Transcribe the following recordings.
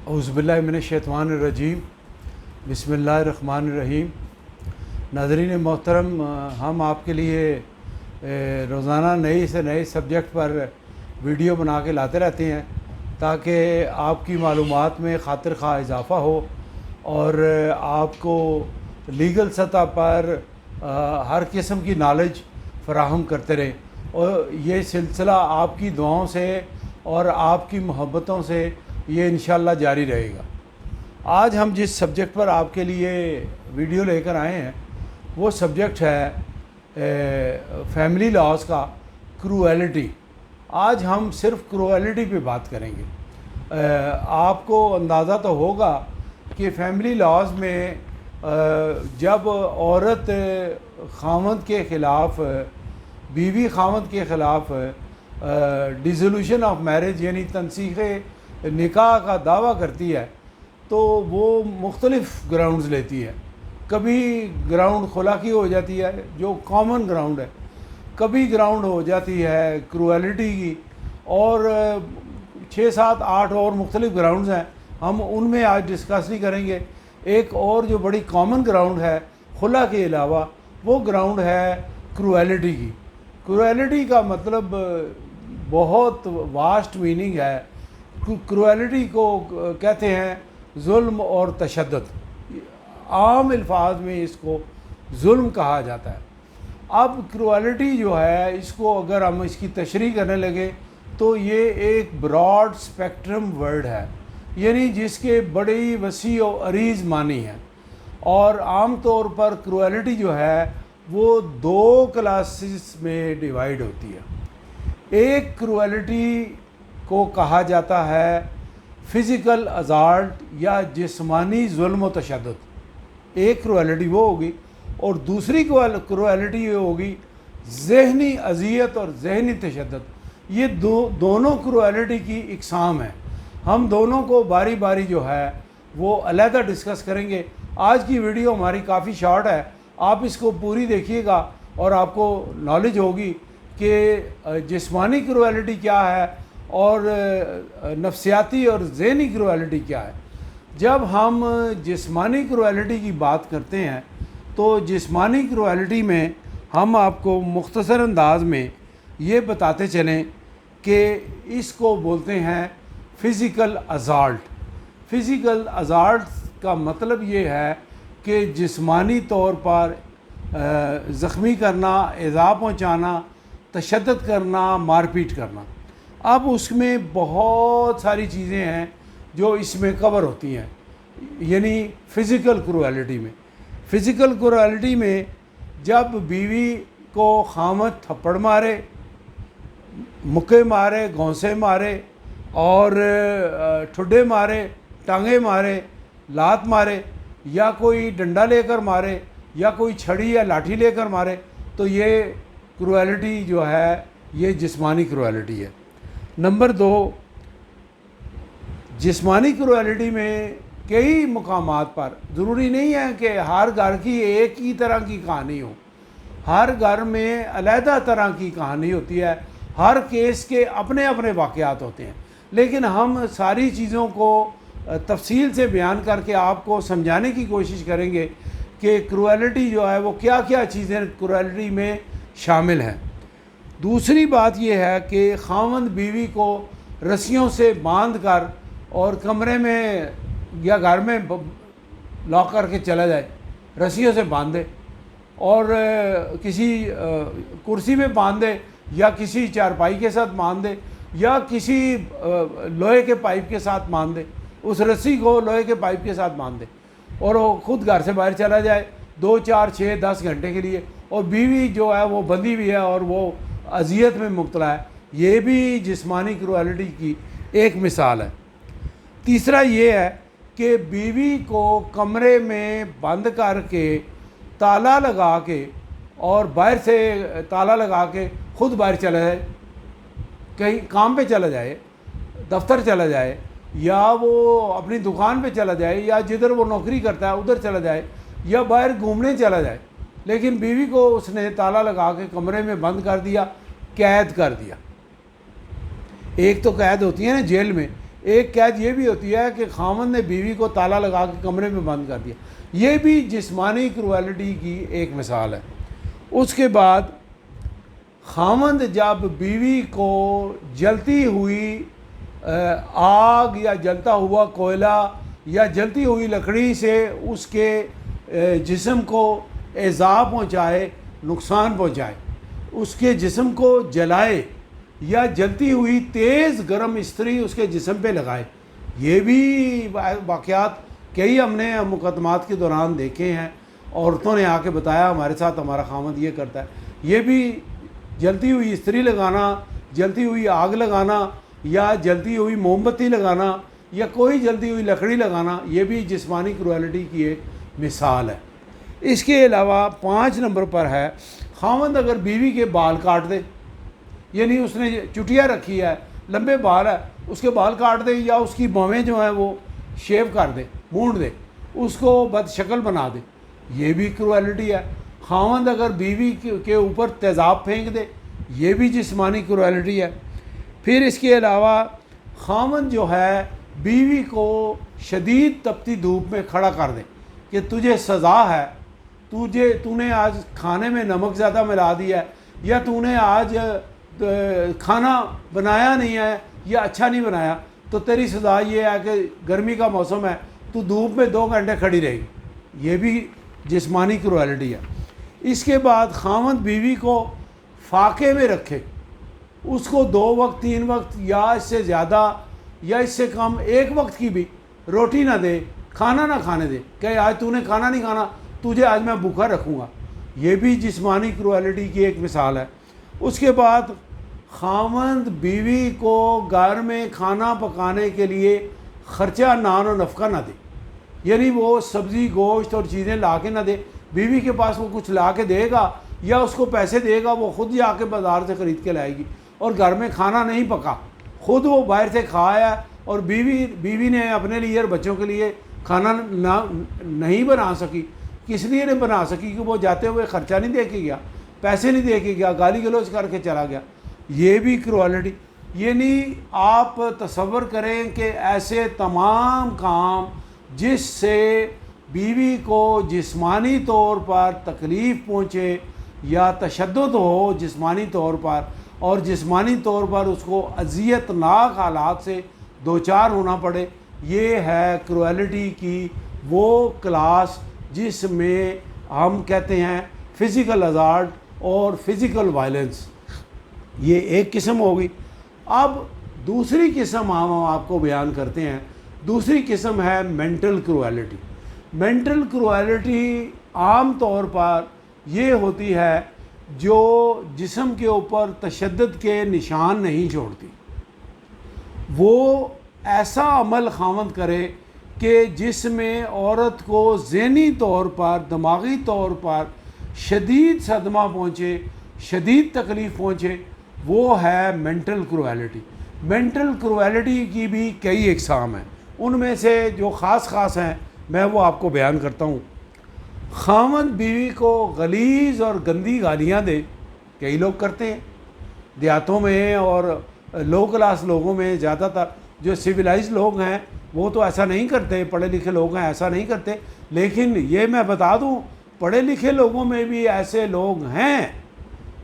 اعوذ باللہ من الشیطان الرجیم، بسم اللہ الرحمن الرحیم۔ ناظرین محترم، ہم آپ کے لیے روزانہ نئے سے نئے سبجیکٹ پر ویڈیو بنا کے لاتے رہتے ہیں تاکہ آپ کی معلومات میں خاطر خواہ اضافہ ہو اور آپ کو لیگل سطح پر ہر قسم کی نالج فراہم کرتے رہیں، اور یہ سلسلہ آپ کی دعاؤں سے اور آپ کی محبتوں سے یہ انشاءاللہ جاری رہے گا۔ آج ہم جس سبجیکٹ پر آپ کے لیے ویڈیو لے کر آئے ہیں وہ سبجیکٹ ہے فیملی لاز کا کروئلٹی۔ آج ہم صرف کروئلٹی پہ بات کریں گے۔ آپ کو اندازہ تو ہوگا کہ فیملی لاز میں جب عورت خاوند کے خلاف، بیوی خاوند کے خلاف ڈیزولوشن آف میرج یعنی تنسیخ نکاح کا دعویٰ کرتی ہے تو وہ مختلف گراؤنڈز لیتی ہے۔ کبھی گراؤنڈ خلا کی ہو جاتی ہے جو کامن گراؤنڈ ہے، کبھی گراؤنڈ ہو جاتی ہے کروئلٹی کی، اور 6 7 8 اور مختلف گراؤنڈز ہیں، ہم ان میں آج ڈسکس نہیں کریں گے۔ ایک اور جو بڑی کامن گراؤنڈ ہے خلا کے علاوہ، وہ گراؤنڈ ہے کروئلٹی کی۔ کروئلٹی کا مطلب بہت واسٹ میننگ ہے۔ کروئلٹی کو کہتے ہیں ظلم اور تشدد، عام الفاظ میں اس کو ظلم کہا جاتا ہے۔ اب کروئلٹی جو ہے، اس کو اگر ہم اس کی تشریح کرنے لگے تو یہ ایک براڈ اسپیکٹرم ورڈ ہے، یعنی جس کے بڑی وسیع و عریض معنی ہیں، اور عام طور پر کروئلٹی جو ہے وہ 2 کلاسز میں ڈیوائیڈ ہوتی ہے۔ ایک کروئلٹی کو کہا جاتا ہے فزیکل ازالٹ یا جسمانی ظلم و تشدد، ایک کروئلٹی وہ ہوگی، اور دوسری کروئلٹی یہ ہوگی ذہنی اذیت اور ذہنی تشدد۔ یہ دونوں کروئلٹی کی اقسام ہیں۔ ہم دونوں کو باری باری جو ہے وہ علیحدہ ڈسکس کریں گے۔ آج کی ویڈیو ہماری کافی شارٹ ہے، آپ اس کو پوری دیکھیے گا اور آپ کو نالج ہوگی کہ جسمانی کروئلٹی کیا ہے اور نفسیاتی اور ذہنی کروئلٹی کیا ہے۔ جب ہم جسمانی کروئلٹی کی بات کرتے ہیں تو جسمانی کروئلٹی میں ہم آپ کو مختصر انداز میں یہ بتاتے چلیں کہ اس کو بولتے ہیں فزیکل ازالٹ۔ فزیکل ازالٹ کا مطلب یہ ہے کہ جسمانی طور پر زخمی کرنا، ایذا پہنچانا، تشدد کرنا، مار پیٹ کرنا۔ اب اس میں بہت ساری چیزیں ہیں جو اس میں کور ہوتی ہیں، یعنی فزیکل کروئلٹی میں۔ فزیکل کروئلٹی میں جب بیوی کو خاوند تھپڑ مارے، مکے مارے، گھونسے مارے اور ٹھڈے مارے، ٹانگیں مارے، لات مارے، یا کوئی ڈنڈا لے کر مارے، یا کوئی چھڑی یا لاٹھی لے کر مارے، تو یہ کروئلٹی جو ہے یہ جسمانی کروئلٹی ہے۔ نمبر 2، جسمانی کروئلٹی میں کئی مقامات پر، ضروری نہیں ہے کہ ہر گھر کی ایک ہی طرح کی کہانی ہو، ہر گھر میں علیحدہ طرح کی کہانی ہوتی ہے، ہر کیس کے اپنے اپنے واقعات ہوتے ہیں، لیکن ہم ساری چیزوں کو تفصیل سے بیان کر کے آپ کو سمجھانے کی کوشش کریں گے کہ کروئلٹی جو ہے وہ کیا کیا چیزیں کروئلٹی میں شامل ہیں۔ دوسری بات یہ ہے کہ خاوند بیوی کو رسیوں سے باندھ کر اور کمرے میں یا گھر میں لاک کر کے چلا جائے، رسیوں سے باندھے اور کسی کرسی میں باندھے، یا کسی چارپائی کے ساتھ باندھے، یا کسی لوہے کے پائپ کے ساتھ باندھے، اس رسی کو لوہے کے پائپ کے ساتھ باندھے، اور وہ خود گھر سے باہر چلا جائے 2 4 6 10 گھنٹے کے لیے، اور بیوی جو ہے وہ بندھی ہوئی ہے اور وہ اذیت میں مبتلا ہے۔ یہ بھی جسمانی کروئلٹی کی ایک مثال ہے۔ تیسرا یہ ہے کہ بیوی کو کمرے میں بند کر کے تالا لگا کے، اور باہر سے تالا لگا کے خود باہر چلا جائے، کہیں کام پہ چلا جائے، دفتر چلا جائے، یا وہ اپنی دکان پہ چلا جائے، یا جدھر وہ نوکری کرتا ہے ادھر چلا جائے، یا باہر گھومنے چلا جائے، لیکن بیوی کو اس نے تالا لگا کے کمرے میں بند کر دیا، قید کر دیا۔ ایک تو قید ہوتی ہے نا جیل میں، ایک قید یہ بھی ہوتی ہے کہ خاوند نے بیوی کو تالا لگا کے کمرے میں بند کر دیا، یہ بھی جسمانی کرویلٹی کی ایک مثال ہے۔ اس کے بعد خاوند جب بیوی کو جلتی ہوئی آگ یا جلتا ہوا کوئلہ یا جلتی ہوئی لکڑی سے اس کے جسم کو ایذا پہنچائے، نقصان پہنچائے، اس کے جسم کو جلائے یا جلتی ہوئی تیز گرم استری اس کے جسم پہ لگائے، یہ بھی واقعات کئی ہم نے مقدمات کے دوران دیکھے ہیں۔ عورتوں نے آ کے بتایا ہمارے ساتھ ہمارا خاوند یہ کرتا ہے۔ یہ بھی جلتی ہوئی استری لگانا، جلتی ہوئی آگ لگانا یا جلتی ہوئی موم بتی لگانا یا کوئی جلتی ہوئی لکڑی لگانا، یہ بھی جسمانی کرویلٹی کی ایک مثال ہے۔ اس کے علاوہ 5 نمبر پر ہے خاوند اگر بیوی کے بال کاٹ دے، یعنی اس نے چٹیا رکھی ہے، لمبے بال ہے، اس کے بال کاٹ دے یا اس کی بھویں جو ہیں وہ شیو کر دے، مونڈ دے، اس کو بد شکل بنا دے، یہ بھی کرویلٹی ہے۔ خاوند اگر بیوی کے اوپر تیزاب پھینک دے، یہ بھی جسمانی کرویلٹی ہے۔ پھر اس کے علاوہ خاوند جو ہے بیوی کو شدید تپتی دھوپ میں کھڑا کر دے کہ تجھے سزا ہے، تو نے آج کھانے میں نمک زیادہ ملا دیا ہے، یا تو نے آج کھانا بنایا نہیں ہے یا اچھا نہیں بنایا، تو تیری سزا یہ ہے کہ گرمی کا موسم ہے، تو دھوپ میں 2 گھنٹے کھڑی رہے گی، یہ بھی جسمانی کرویلٹی ہے۔ اس کے بعد خاوند بیوی کو فاقے میں رکھے، اس کو 2 وقت 3 وقت یا اس سے زیادہ یا اس سے کم 1 وقت کی بھی روٹی نہ دے، کھانا نہ کھانے دے، کہ آج تو نے کھانا نہیں کھانا، تجھے آج میں بھوکا رکھوں گا، یہ بھی جسمانی کرویلٹی کی ایک مثال ہے۔ اس کے بعد خاوند بیوی کو گھر میں کھانا پکانے کے لیے خرچہ نان و نفقہ نہ دے، یعنی وہ سبزی گوشت اور چیزیں لا کے نہ دے، بیوی کے پاس وہ کچھ لا کے دے گا یا اس کو پیسے دے گا، وہ خود جا کے بازار سے خرید کے لائے گی، اور گھر میں کھانا نہیں پکا، خود وہ باہر سے کھایا، اور بیوی نے اپنے لیے اور بچوں کے لیے کھانا نہیں بنا سکی۔ کس لیے نہیں بنا سکی؟ کہ وہ جاتے ہوئے خرچہ نہیں دے کے گیا، پیسے نہیں دے کے گیا، گالی گلوچ کر کے چلا گیا، یہ بھی کرویلٹی۔ یعنی آپ تصور کریں کہ ایسے تمام کام جس سے بیوی کو جسمانی طور پر تکلیف پہنچے یا تشدد ہو جسمانی طور پر، اور جسمانی طور پر اس کو اذیت ناک حالات سے دوچار ہونا پڑے، یہ ہے کرویلٹی کی وہ کلاس جس میں ہم کہتے ہیں فزیکل ہزارڈ اور فزیکل وائلنس، یہ ایک قسم ہوگی۔ اب دوسری قسم ہم آپ کو بیان کرتے ہیں، دوسری قسم ہے مینٹل کرویلٹی۔ مینٹل کرویلٹی عام طور پر یہ ہوتی ہے جو جسم کے اوپر تشدد کے نشان نہیں چھوڑتی، وہ ایسا عمل خاوند کرے کہ جس میں عورت کو ذہنی طور پر، دماغی طور پر شدید صدمہ پہنچے، شدید تکلیف پہنچے، وہ ہے مینٹل کرویلٹی۔ مینٹل کرویلٹی کی بھی کئی اقسام ہیں، ان میں سے جو خاص ہیں میں وہ آپ کو بیان کرتا ہوں۔ خاوند بیوی کو غلیظ اور گندی گالیاں دے، کئی لوگ کرتے ہیں دیہاتوں میں اور لو کلاس لوگوں میں، زیادہ تر جو سویلائز لوگ ہیں وہ تو ایسا نہیں کرتے، پڑھے لکھے لوگ ہیں ایسا نہیں کرتے، لیکن یہ میں بتا دوں پڑھے لکھے لوگوں میں بھی ایسے لوگ ہیں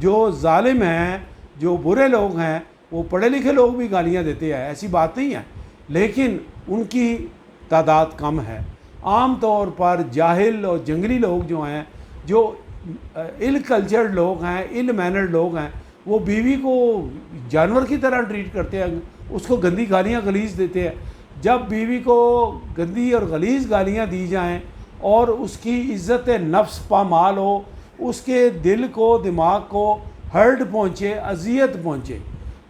جو ظالم ہیں، جو برے لوگ ہیں، وہ پڑھے لکھے لوگ بھی گالیاں دیتے ہیں، ایسی بات نہیں ہے، لیکن ان کی تعداد کم ہے۔ عام طور پر جاہل اور جنگلی لوگ جو ہیں، جو ال کلچرڈ لوگ ہیں، ال مینرڈ لوگ ہیں، وہ بیوی کو جانور کی طرح ٹریٹ کرتے ہیں، اس کو گندی گالیاں غلیظ دیتے ہیں۔ جب بیوی کو گندی اور غلیظ گالیاں دی جائیں اور اس کی عزت نفس پامال ہو، اس کے دل کو، دماغ کو ہرٹ پہنچے، اذیت پہنچے،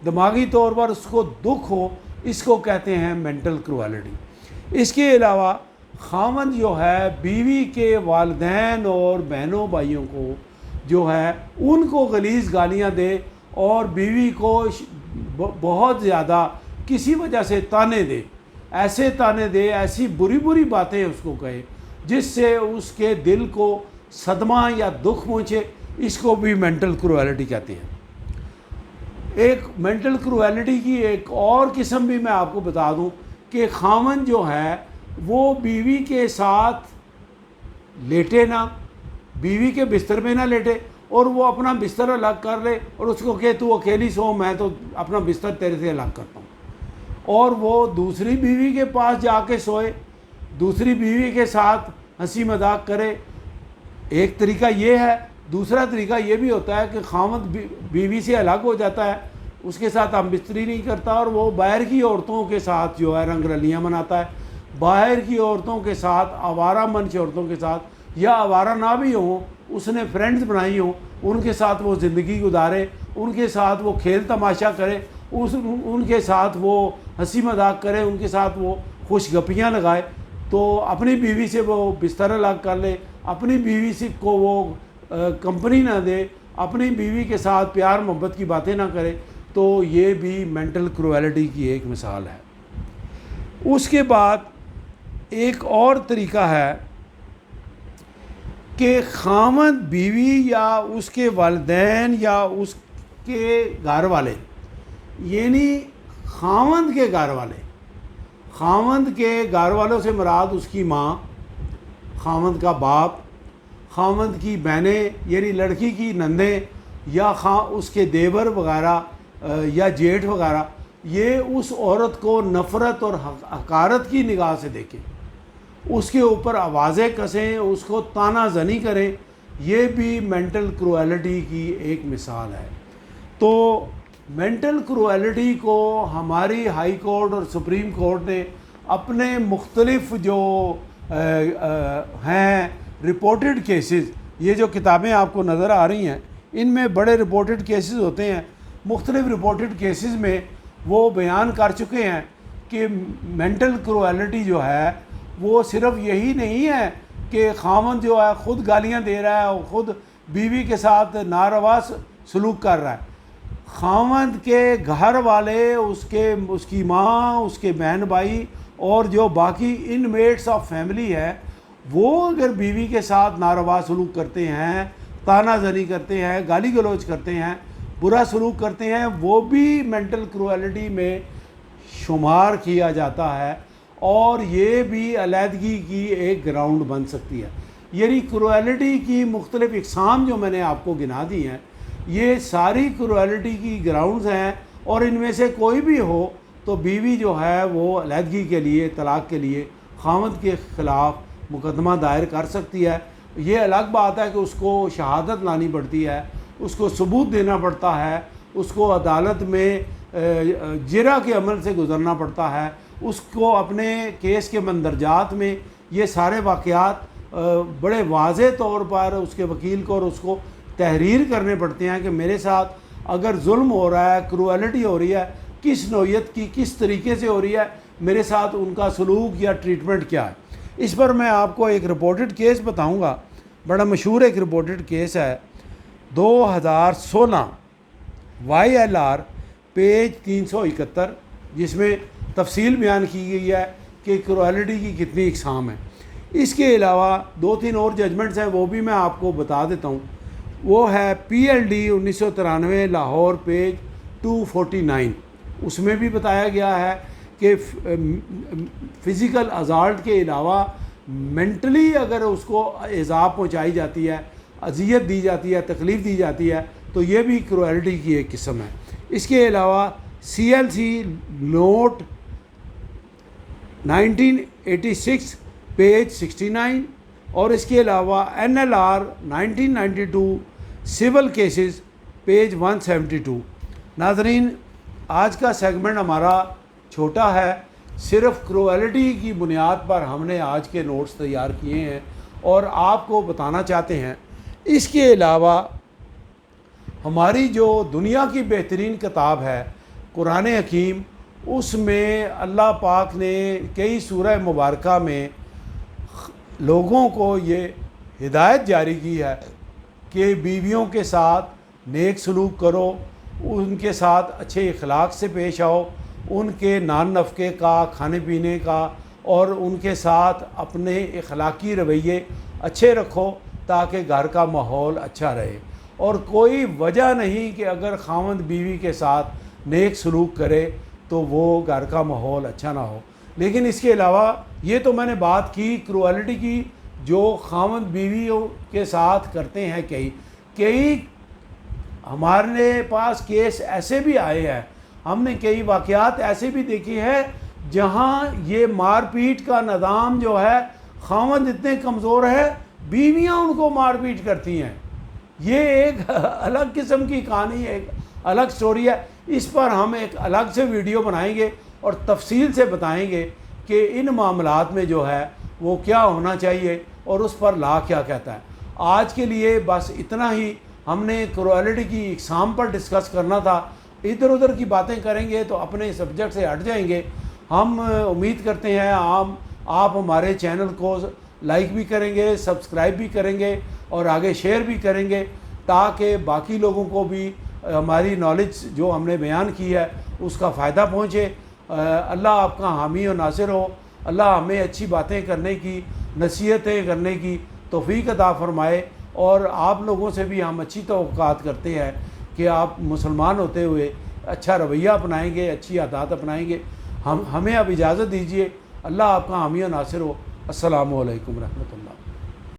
دماغی طور پر اس کو دکھ ہو، اس کو کہتے ہیں مینٹل کرویلٹی۔ اس کے علاوہ خاوند جو ہے بیوی کے والدین اور بہنوں بھائیوں کو جو ہے ان کو غلیظ گالیاں دے اور بیوی کو بہت زیادہ کسی وجہ سے تانے دے، ایسے تانے دے، ایسی بری بری باتیں اس کو کہے جس سے اس کے دل کو صدمہ یا دکھ پہنچے، اس کو بھی مینٹل کرویلٹی کہتے ہیں۔ ایک مینٹل کرویلٹی کی ایک اور قسم بھی میں آپ کو بتا دوں کہ خاوند جو ہے وہ بیوی کے ساتھ لیٹے نہ، بیوی کے بستر میں نہ لیٹے، اور وہ اپنا بستر الگ کر لے اور اس کو کہ تو اکیلی سو، میں تو اپنا بستر تیرے سے الگ کرتا ہوں، اور وہ دوسری بیوی کے پاس جا کے سوئے، دوسری بیوی کے ساتھ ہنسی مذاق کرے۔ ایک طریقہ یہ ہے۔ دوسرا طریقہ یہ بھی ہوتا ہے کہ خاوند بیوی سے الگ ہو جاتا ہے، اس کے ساتھ ہم بستری نہیں کرتا، اور وہ باہر کی عورتوں کے ساتھ جو ہے رنگ رلیاں مناتا ہے، باہر کی عورتوں کے ساتھ، آوارہ منش عورتوں کے ساتھ، یا آوارہ نہ بھی ہوں، اس نے فرینڈز بنائی ہوں، ان کے ساتھ وہ زندگی گزارے، ان کے ساتھ وہ کھیل تماشا کرے، ان کے ساتھ وہ ہنسی مذاق کرے، ان کے ساتھ وہ خوش گپیاں لگائے۔ تو اپنی بیوی سے وہ بستر الگ کر لے، اپنی بیوی سے کو وہ کمپنی نہ دے، اپنی بیوی کے ساتھ پیار محبت کی باتیں نہ کرے، تو یہ بھی مینٹل کرویلٹی کی ایک مثال ہے۔ اس کے بعد ایک اور طریقہ ہے کہ خاوند بیوی یا اس کے والدین یا اس کے گھر والے، یعنی خاوند کے گھر والے، خاوند کے گھر والوں سے مراد اس کی ماں، خاوند کا باپ، خاوند کی بہنیں یعنی لڑکی کی نندیں، یا اس کے دیور وغیرہ یا جیٹھ وغیرہ، یہ اس عورت کو نفرت اور حقارت کی نگاہ سے دیکھیں، اس کے اوپر آوازیں کسیں، اس کو طعنہ زنی کریں، یہ بھی مینٹل کرویلٹی کی ایک مثال ہے۔ تو مینٹل کرویلٹی کو ہماری ہائی کورٹ اور سپریم کورٹ نے اپنے مختلف جو ہیں رپورٹڈ کیسز، یہ جو کتابیں آپ کو نظر آ رہی ہیں ان میں بڑے رپورٹڈ کیسز ہوتے ہیں، مختلف رپورٹڈ کیسز میں وہ بیان کر چکے ہیں کہ مینٹل کرویلٹی جو ہے وہ صرف یہی نہیں ہے کہ خاوند جو ہے خود گالیاں دے رہا ہے اور خود بیوی کے ساتھ ناروا سلوک کر رہا ہے، خاوند کے گھر والے، اس کی ماں، اس کے بہن بھائی اور جو باقی ان میٹس آف فیملی ہے، وہ اگر بیوی کے ساتھ ناروا سلوک کرتے ہیں، طعنہ زنی کرتے ہیں، گالی گلوچ کرتے ہیں، برا سلوک کرتے ہیں، وہ بھی مینٹل کرویلٹی میں شمار کیا جاتا ہے، اور یہ بھی علیحدگی کی ایک گراؤنڈ بن سکتی ہے۔ یعنی کرویلٹی کی مختلف اقسام جو میں نے آپ کو گنا دی ہیں، یہ ساری کرویلٹی کی گراؤنڈز ہیں، اور ان میں سے کوئی بھی ہو تو بیوی جو ہے وہ علیحدگی کے لیے، طلاق کے لیے خاوند کے خلاف مقدمہ دائر کر سکتی ہے۔ یہ الگ بات ہے کہ اس کو شہادت لانی پڑتی ہے، اس کو ثبوت دینا پڑتا ہے، اس کو عدالت میں جرح کے عمل سے گزرنا پڑتا ہے، اس کو اپنے کیس کے مندرجات میں یہ سارے واقعات بڑے واضح طور پر اس کے وکیل کو اور اس کو تحریر کرنے پڑتے ہیں کہ میرے ساتھ اگر ظلم ہو رہا ہے، کرویلٹی ہو رہی ہے، کس نوعیت کی، کس طریقے سے ہو رہی ہے، میرے ساتھ ان کا سلوک یا ٹریٹمنٹ کیا ہے۔ اس پر میں آپ کو ایک رپورٹڈ کیس بتاؤں گا، بڑا مشہور ایک رپورٹڈ کیس ہے 2016 YLR پیج 371، جس میں تفصیل بیان کی گئی ہے کہ کرویلٹی کی کتنی اقسام ہیں۔ اس کے علاوہ 2-3 اور ججمنٹس ہیں، وہ بھی میں آپ کو بتا دیتا ہوں۔ وہ ہے PLD 1993 لاہور پیج 249، اس میں بھی بتایا گیا ہے کہ فزیکل ازالٹ کے علاوہ مینٹلی اگر اس کو ایذا پہنچائی جاتی ہے، اذیت دی جاتی ہے، تکلیف دی جاتی ہے، تو یہ بھی کرویلٹی کی ایک قسم ہے۔ اس کے علاوہ CLC نوٹ 1986 پیج 69، اور اس کے علاوہ NLR 1992 سول کیسز پیج 172۔ ناظرین، آج کا سیگمنٹ ہمارا چھوٹا ہے، صرف کرویلٹی کی بنیاد پر ہم نے آج کے نوٹس تیار کیے ہیں اور آپ کو بتانا چاہتے ہیں۔ اس کے علاوہ ہماری جو دنیا کی بہترین کتاب ہے قرآن حکیم، اس میں اللہ پاک نے کئی سورہ مبارکہ میں لوگوں کو یہ ہدایت جاری کی ہے کہ بیویوں کے ساتھ نیک سلوک کرو، ان کے ساتھ اچھے اخلاق سے پیش آؤ، ان کے نان نفقے کا، کھانے پینے کا، اور ان کے ساتھ اپنے اخلاقی رویے اچھے رکھو تاکہ گھر کا ماحول اچھا رہے۔ اور کوئی وجہ نہیں کہ اگر خاوند بیوی کے ساتھ نیک سلوک کرے تو وہ گھر کا ماحول اچھا نہ ہو۔ لیکن اس کے علاوہ یہ تو میں نے بات کی کروئلٹی کی جو خاوند بیویوں کے ساتھ کرتے ہیں، کئی ہمارے پاس کیس ایسے بھی آئے ہیں، ہم نے کئی واقعات ایسے بھی دیکھے ہیں جہاں یہ مار پیٹ کا نظام جو ہے، خاوند اتنے کمزور ہے بیویاں ان کو مار پیٹ کرتی ہیں۔ یہ ایک الگ قسم کی کہانی ہے، ایک الگ سٹوری ہے۔ اس پر ہم ایک الگ سے ویڈیو بنائیں گے اور تفصیل سے بتائیں گے کہ ان معاملات میں جو ہے وہ کیا ہونا چاہیے اور اس پر لا کیا کہتا ہے۔ آج کے لیے بس اتنا ہی، ہم نے کروئلٹی کی اقسام پر ڈسکس کرنا تھا۔ ادھر ادھر کی باتیں کریں گے تو اپنے سبجیکٹ سے ہٹ جائیں گے۔ ہم امید کرتے ہیں آپ ہمارے چینل کو لائک بھی کریں گے، سبسکرائب بھی کریں گے اور آگے شیئر بھی کریں گے تاکہ باقی لوگوں کو بھی ہماری نالج جو ہم نے بیان کی ہے اس کا فائدہ پہنچے۔ اللہ آپ کا حامی و ناصر ہو۔ اللہ ہمیں اچھی باتیں کرنے کی، نصیحتیں کرنے کی توفیق عطا فرمائے، اور آپ لوگوں سے بھی ہم اچھی توقعات کرتے ہیں کہ آپ مسلمان ہوتے ہوئے اچھا رویہ اپنائیں گے، اچھی عادات اپنائیں گے۔ ہمیں اب اجازت دیجیے۔ اللہ آپ کا حامی و ناصر ہو۔ السلام علیکم ورحمۃ اللہ۔